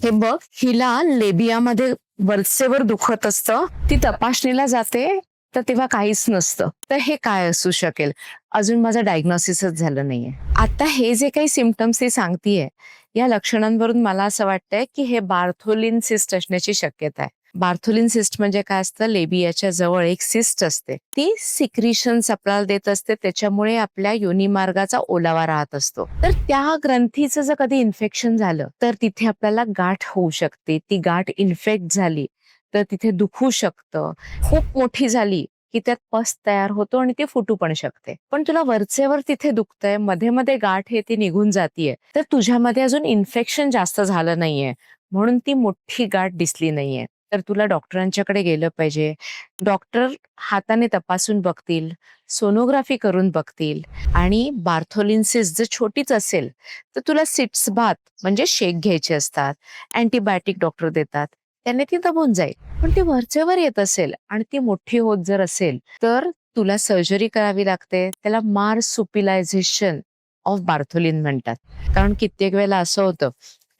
हे बघ, हिला लेबियामध्ये वरचेवर दुखत असतं, ती तपासणीला जाते तर तेव्हा काहीच नसतं. तर हे काय असू शकेल? अजून माझं डायग्नोसिसच झालं नाहीये. आता हे जे काही सिम्पटम्स ती सांगतीये, या लक्षणांवरून मला असं वाटतंय की हे बार्थोलिन सिस्ट असण्याची शक्यता आहे. बार्थोलिन सिस्ट म्हणजे काय असतं? लेबियाच्या जवळ एक सिस्ट असते, ती सिक्रिशन्स आपल्याला देत असते, त्याच्यामुळे आपल्या योनिमार्गाचा ओलावा राहत असतो. तर त्या ग्रंथीचं जर कधी इन्फेक्शन झालं तर तिथे आपल्याला गाठ होऊ शकते. ती गाठ इन्फेक्ट झाली तर तिथे दुखू शकतं. खूप मोठी झाली की त्यात पस तयार होतो आणि ती फुटू पण शकते. पण तुला वरचेवर तिथे दुखतंय, मध्ये मध्ये गाठ हे ती निघून जातीये, तर तुझ्यामध्ये अजून इन्फेक्शन जास्त झालं नाहीये, म्हणून ती मोठी गाठ दिसली नाहीये. तर तुला डॉक्टरांच्याकडे गेलं पाहिजे. डॉक्टर हाताने तपासून बघतील, सोनोग्राफी करून बघतील आणि बार्थोलिन्सिस जर छोटीच असेल तर तुला सिट्स बाथ म्हणजे शेक घ्यायचे असतात. अँटीबायोटिक डॉक्टर देतात, त्याने ती दबून जाईल. पण ती वरचेवर येत असेल आणि ती मोठी होत जर असेल तर तुला सर्जरी करावी लागते. त्याला मार्सुपिलायझेशन ऑफ बार्थोलिन म्हणतात. कारण कित्येक वेळेला असं होतं,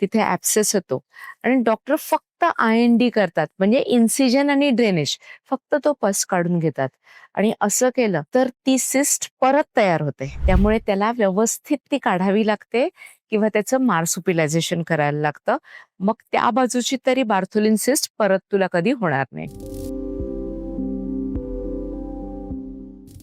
तिथे ऍब्सेस होतो आणि डॉक्टर फक्त IND करतात, म्हणजे इन्सिजन आणि ड्रेनेज, फक्त तो पस काढून घेतात. आणि असं केलं तर ती सिस्ट परत तयार होते. त्यामुळे त्याला व्यवस्थित ती काढावी लागते किंवा त्याचं मार्सुपिलायझेशन करायला लागतं. मग त्या बाजूची तरी बार्थोलिन सिस्ट परत तुला कधी होणार नाही.